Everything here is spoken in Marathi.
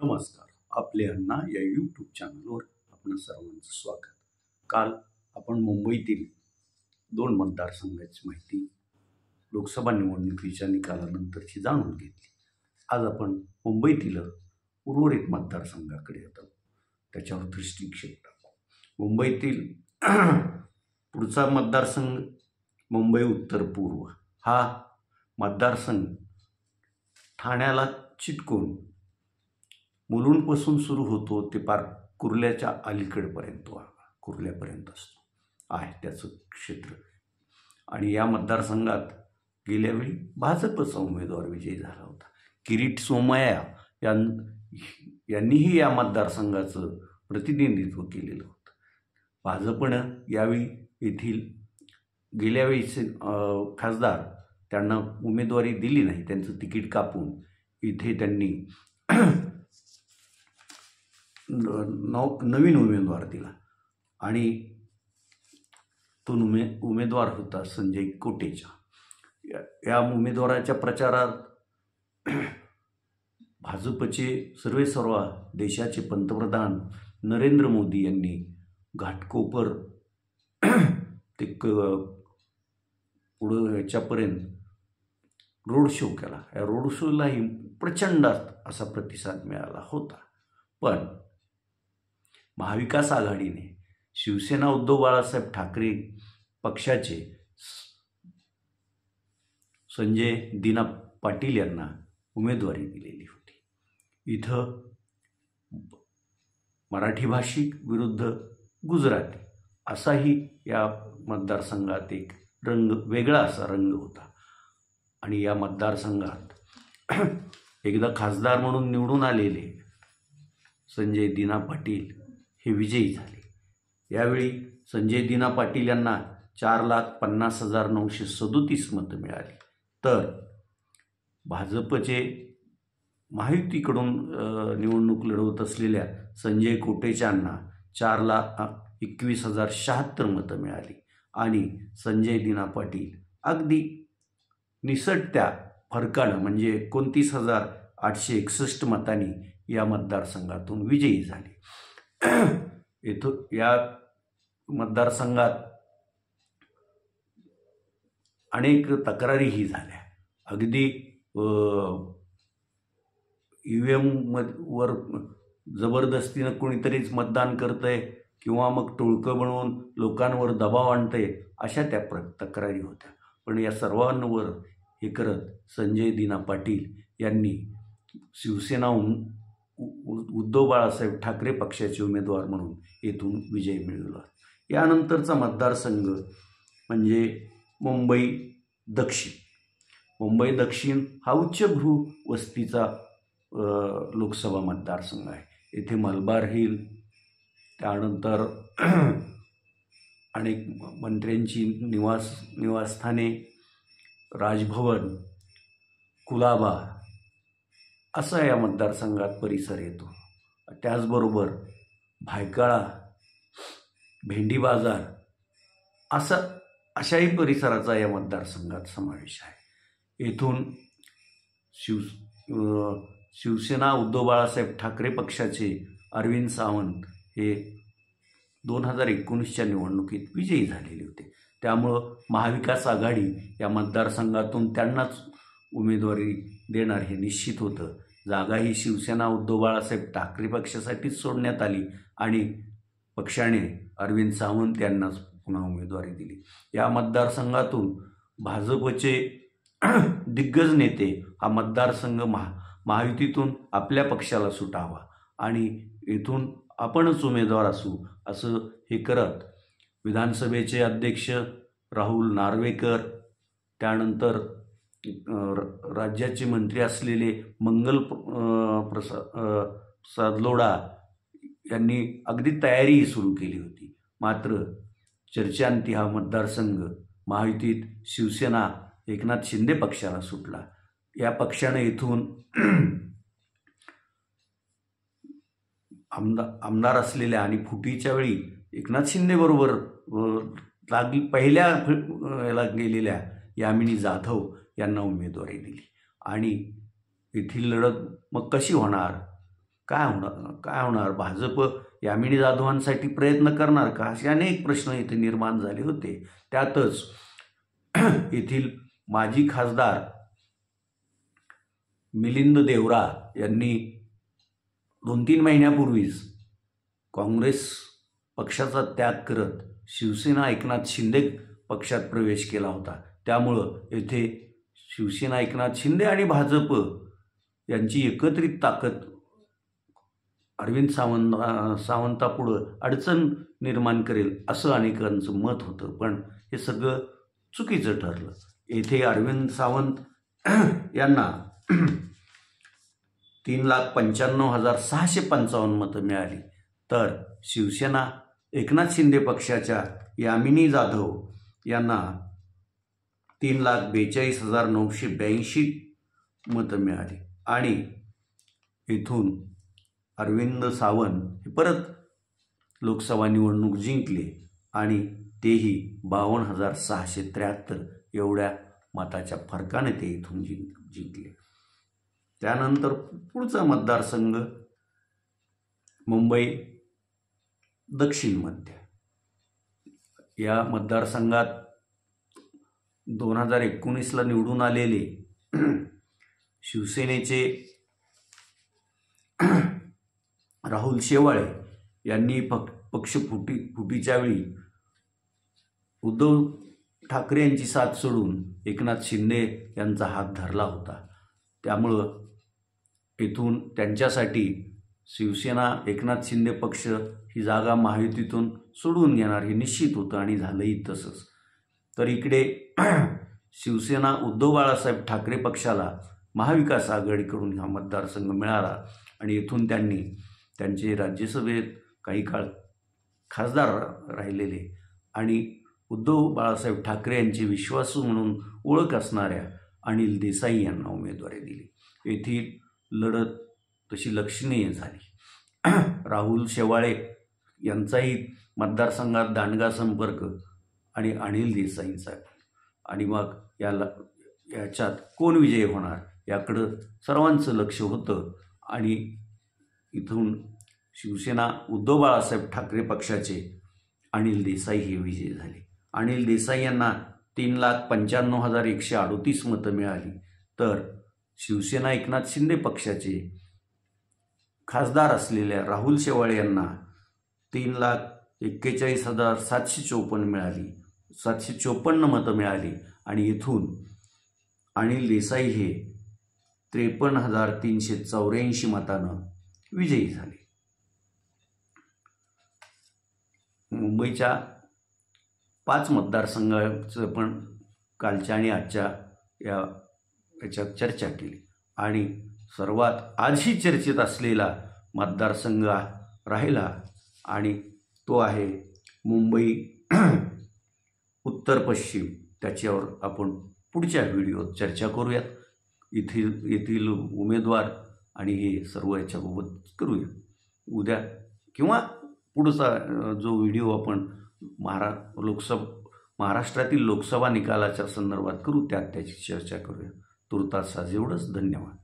नमस्कार. आपले अण्णा या यूट्यूब चॅनलवर आपण सर्वांचं स्वागत. काल आपण मुंबईतील 2 मतदारसंघाची माहिती लोकसभा निवडणुकीच्या निकालानंतरची जाणून घेतली. आज आपण मुंबईतील उर्वरित मतदारसंघाकडे येतो, त्याच्यावर दृष्टिक्षेप टाकू. मुंबईतील पुढचा मतदारसंघ मुंबई उत्तर पूर्व. हा मतदारसंघ ठाण्याला चिटकून मुलुंडपासून सुरू होतो ते पार कुर्ल्याच्या अलीकडेपर्यंत कुर्ल्यापर्यंत आहे त्याचं क्षेत्र. आणि या मतदारसंघात गेल्यावेळी भाजपचा उमेदवार विजयी झाला होता. किरीट सोमय्या यांनीही या मतदारसंघाचं प्रतिनिधित्व केलेलं होतं. भाजपनं यावेळी येथील गेल्यावेळीचे खासदार त्यांना उमेदवारी दिली नाही, त्यांचं तिकीट कापून इथे त्यांनी नवीन उमेदवार दिला आणि तो उमेदवार होता संजय कोटेचा. या उमेदवाराच्या प्रचारात भाजपचे सर्वेसर्वा देशाचे पंतप्रधान नरेंद्र मोदी यांनी घाटकोपर ते पुढं याच्यापर्यंत रोड शो केला. या रोड शोलाही प्रचंड असा प्रतिसाद मिळाला होता. पण महाविकास आघाडीने शिवसेना उद्धव बाळासाहेब ठाकरे पक्षाचे संजय दिना पाटील यांना उमेदवारी दिलेली होती. इथं मराठी भाषिक विरुद्ध गुजराती असाही या मतदारसंघात एक वेगळा असा रंग होता. आणि या मतदारसंघात एकदा खासदार म्हणून निवडून आलेले संजय दिना पाटील हे विजयी झाले. यावेळी संजय दिना पाटील यांना 4,50,937 मतं मिळाली. तर भाजपचे महायुतीकडून निवडणूक लढवत असलेल्या संजय कोटेचांना 4,21,076 मतं मिळाली. आणि संजय दिना पाटील अगदी निसटत्या फरकानं म्हणजे 29,861 मतांनी या मतदारसंघातून विजयी झाले. या मतदारसंघात अनेक तक्रारीही झाल्या. अगदी EVM वर जबरदस्तीनं कोणीतरीच मतदान करतंय किंवा मग टोळकं बनवून लोकांवर दबाव आणतंय, अशा त्या तक्रारी होत्या. पण या सर्वांवर हे करत संजय दिना पाटील यांनी शिवसेना उद्धव बाळासाहेब ठाकरे पक्षाचे उमेदवार म्हणून येथून विजय मिळवला. यानंतरचा मतदारसंघ म्हणजे मुंबई दक्षिण. मुंबई दक्षिण हा उच्चभ्रू वस्तीचा लोकसभा मतदारसंघ आहे. येथे मलबार हिल, त्यानंतर अनेक मंत्र्यांची निवासस्थाने, राजभवन, कुलाबा असा या मतदारसंघात परिसर येतो. त्याचबरोबर भायखळा, भेंडी बाजार अशाही परिसराचा या मतदारसंघात समावेश आहे. येथून शिवसेना उद्धव बाळासाहेब ठाकरे पक्षाचे अरविंद सावंत हे 2019च्या निवडणुकीत विजयी झालेले होते. त्यामुळं महाविकास आघाडी या मतदारसंघातून त्यांनाच उमेदवारी देणार हे निश्चित होतं. जागा ही शिवसेना उद्धव बाळासाहेब ठाकरे पक्षासाठीच सोडण्यात आली आणि पक्षाने अरविंद सावंत यांनाच पुन्हा उमेदवारी दिली. या मतदारसंघातून भाजपचे दिग्गज नेते हा मतदारसंघ महायुतीतून आपल्या पक्षाला सुटावा आणि येथून आपणच उमेदवार असू असं हे करत विधानसभेचे अध्यक्ष राहुल नार्वेकर, त्यानंतर राज्याचे मंत्री असलेले मंगल प्रसाद लोढा यांनी अगदी तयारीही सुरू केली होती. मात्र चर्चांती हा मतदारसंघ महायुतीत शिवसेना एकनाथ शिंदे पक्षाला सुटला. या पक्षाने इथून आमदार असलेल्या आणि फुटीच्या वेळी एकनाथ शिंदेबरोबर पहिल्या याला गेलेल्या यामिनी जाधव यांना उमेदवारी दिली. आणि येथील लढत मग कशी होणार काय होणार? भाजप यामिनी जाधवांसाठी प्रयत्न करणार का? असे अनेक प्रश्न इथे निर्माण झाले होते. त्यातच येथील माजी खासदार मिलिंद देवरा यांनी 2-3 महिन्यापूर्वीच काँग्रेस पक्षाचा त्याग करत शिवसेना एकनाथ शिंदे पक्षात प्रवेश केला होता. त्यामुळं येथे शिवसेना एकनाथ शिंदे आणि भाजप यांची एकत्रित ताकद अरविंद सावंतापुढं अडचण निर्माण करेल असं अनेकांचं मत होतं. पण हे सगळं चुकीचं ठरलं. येथे अरविंद सावंत यांना 3,95,655 मतं मिळाली, तर शिवसेना एकनाथ शिंदे पक्षाच्या यामिनी जाधव यांना 3,42,982 मतं मिळाली. आणि इथून अरविंद सावंत हे परत लोकसभा निवडणूक जिंकले आणि तेही 52,673 एवढ्या मताच्या फरकाने ते इथून जिंकले. त्यानंतर पुढचा मतदारसंघ मुंबई दक्षिण मध्य. या मतदारसंघात 2019ला निवडून आलेले शिवसेनेचे राहुल शेवाळे यांनी पक्ष फुटीच्या वेळी उद्धव ठाकरे यांची साथ सोडून एकनाथ शिंदे यांचा हात धरला होता. त्यामुळं येथून त्यांच्यासाठी शिवसेना एकनाथ शिंदे पक्ष ही जागा महायुतीतून सोडून घेणार हे निश्चित होतं आणि झालंही तसंच. तर इकडे शिवसेना उद्धव बाळासाहेब ठाकरे पक्षाला महाविकास आघाडीकडून हा मतदारसंघ मिळाला आणि येथून त्यांनी त्यांचे राज्यसभेत काही काळ खासदार राहिलेले आणि उद्धव बाळासाहेब ठाकरे यांचे विश्वासू म्हणून ओळख असणाऱ्या अनिल देसाई यांना उमेदवारी दिली. येथील लढत तशी लक्षणीय झाली. राहुल शेवाळे यांचाही मतदारसंघात दांडगा संपर्क आणि अनिल देसाईंचा. आणि मग याच्यात कोण विजयी होणार याकडं सर्वांचं लक्ष होतं आणि इथून शिवसेना उद्धव बाळासाहेब ठाकरे पक्षाचे अनिल देसाई हे विजयी झाले. अनिल देसाई यांना 3,95,138 मतं मिळाली, तर शिवसेना एकनाथ शिंदे पक्षाचे खासदार असलेल्या राहुल शेवाळे यांना 3,41,754 754 मतं मिळाली आणि इथून अनिल देसाई हे 53,384 मतानं विजयी झाले. मुंबईच्या 5 मतदारसंघाचं पण कालच्या आणि आजच्या याच्यात चर्चा केली आणि सर्वात आजही चर्चेत असलेला मतदारसंघ राहिला आणि तो आहे मुंबई उत्तर पश्चिम. त्याच्यावर आपण पुढच्या व्हिडिओत चर्चा करूयात. येथील उमेदवार आणि हे सर्व याच्याबाबत करूया उद्या किंवा पुढचा जो व्हिडिओ आपण महाराष्ट्रातील लोकसभा निकालाच्या संदर्भात करू त्यात त्याची चर्चा करूया. तुर्तास आज एवढंच. धन्यवाद.